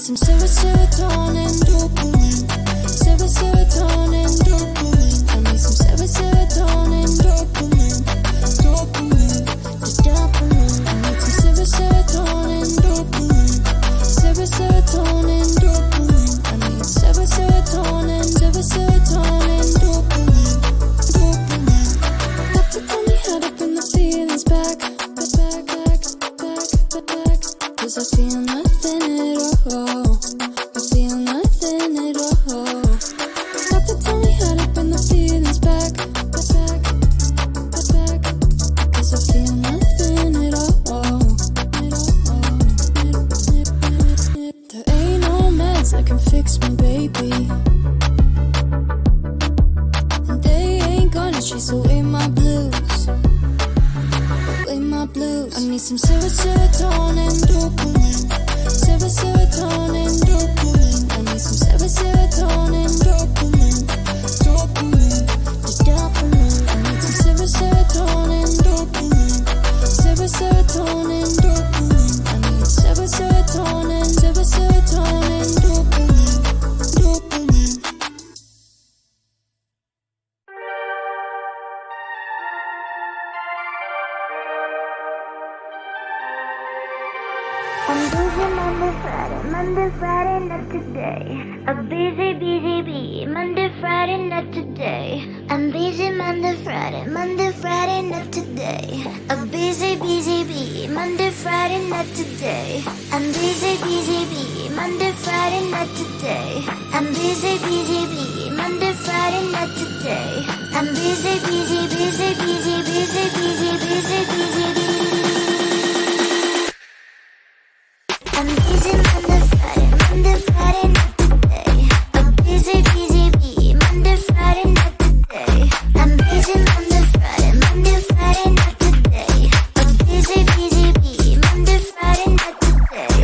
some serotonin, dopamine. Serotonin, dopamine. I need some serotonin, dopamine. Dopamine, the dopamine. I need some serotonin, dopamine. Serotonin, dopamine. I need serotonin, dopamine. Dopamine. Doctor told me how to bring the feelings back. Cause I feel nothing at all. I feel nothing at all. Doctor told me how to bring the feelings back. Cause I feel nothing at all. There ain't no meds that can fix me, baby. And they ain't gonna chase away my blues. I need some serotonin, dopamine. Serotonin, dopamine. I need some serotonin, dopamine. Dopamine, the dopamine. I need some serotonin, dopamine. Serotonin, dopamine. I need serotonin, dopamine. Dopamine. I'm busy Monday, Friday, not today. A busy bee. Monday, Friday, not today. I'm busy Monday, Friday, not today. A busy bee. Monday, Friday, not today. I'm busy bee. Monday, Friday, not today. I'm busy bee. Monday, Friday, not today. I'm busy I'm busy Monday, Friday, not today. A busy bee. Monday, Friday, not today. I'm busy Monday, Friday, not today. A busy bee. Monday, Friday, not today.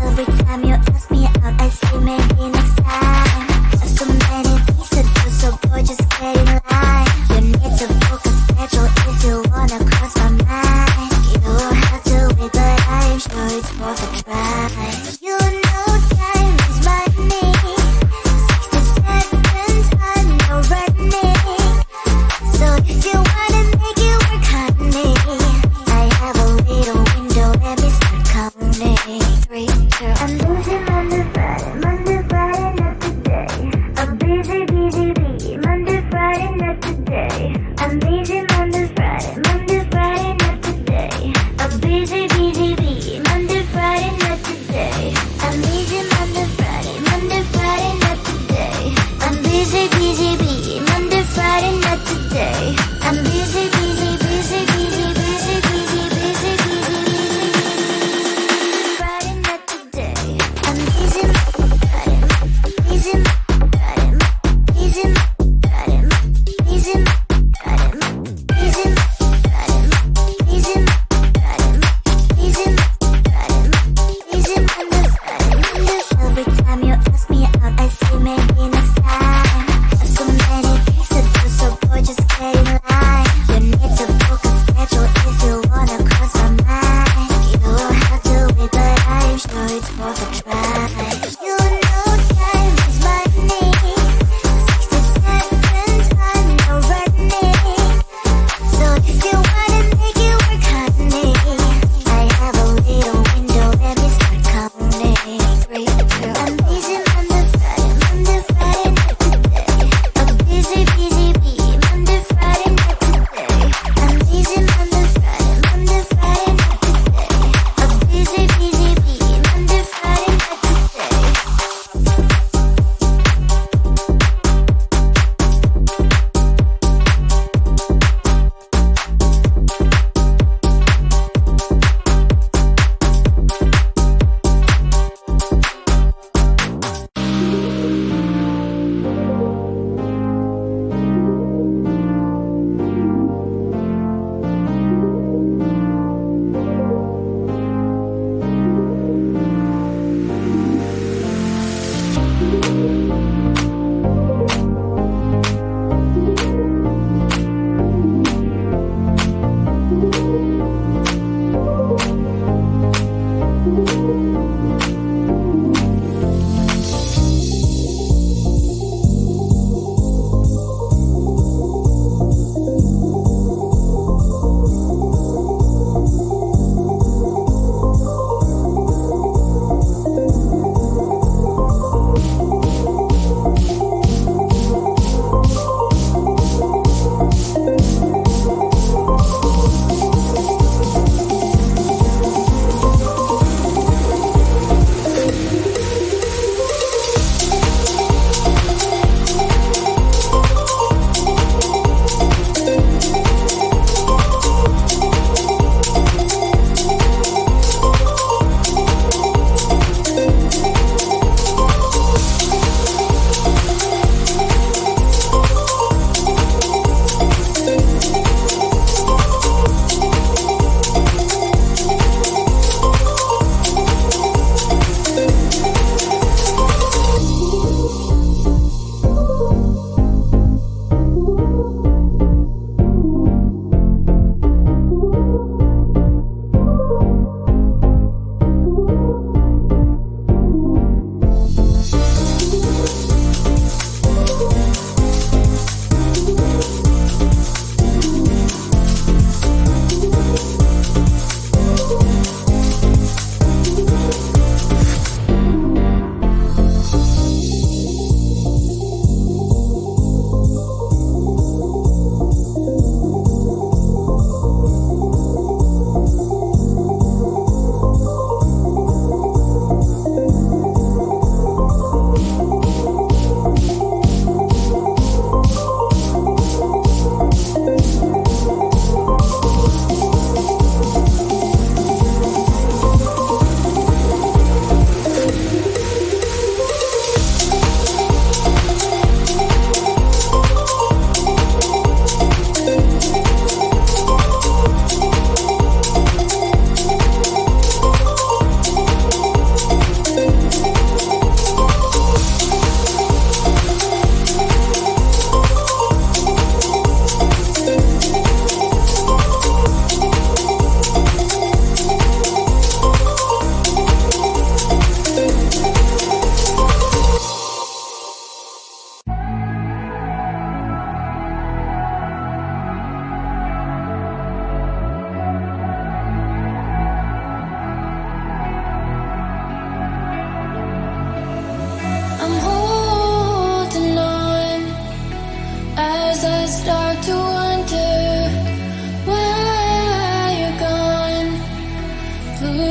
Every time you ask me out, I say maybe next time. There's so many things to do, so boy, just get in line. You need to book a schedule if you wanna cross my mind.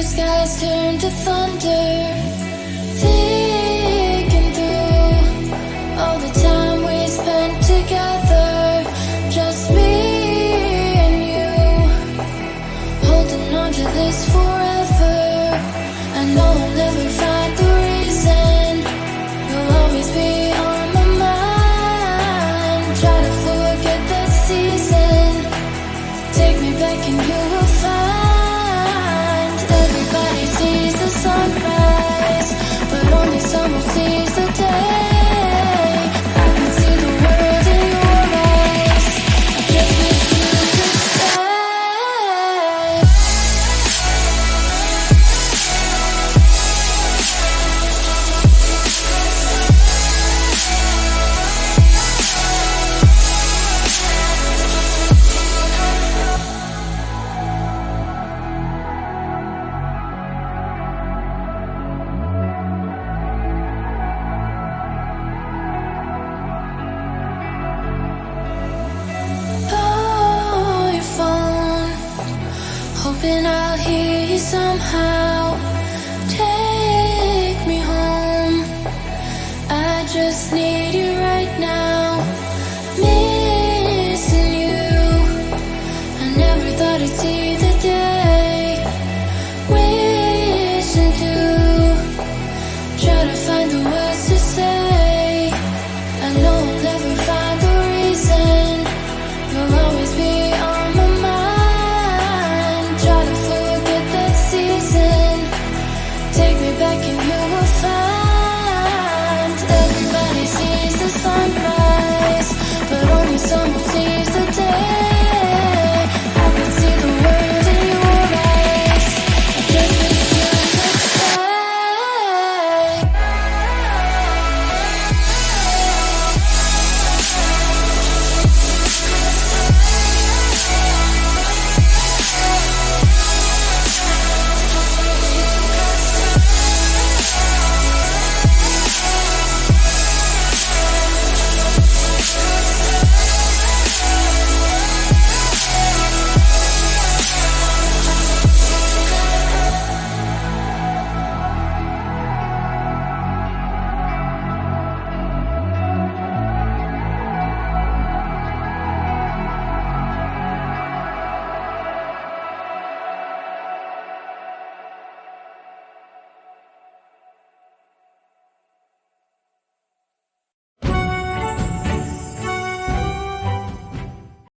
blue skies turn to thunder, thinking through all the time we spent together, just me and you, holding on to this forever. I know I'll never find the reason, you'll always be on my mind. Try to forget that season, take me back and you will find. Everybody sees the sunrise, but only someone sees the day. I can see the world in your eyes, I just wish you could stay. Call your phone, hoping I'll hear you somehow. Take me home, I just need you right now. Missing you, I never thought I'd see the day. Wishing to try to find the words to say. I know I'll never find the reason, you'll always be on my mind. Try to forget that season, take me back in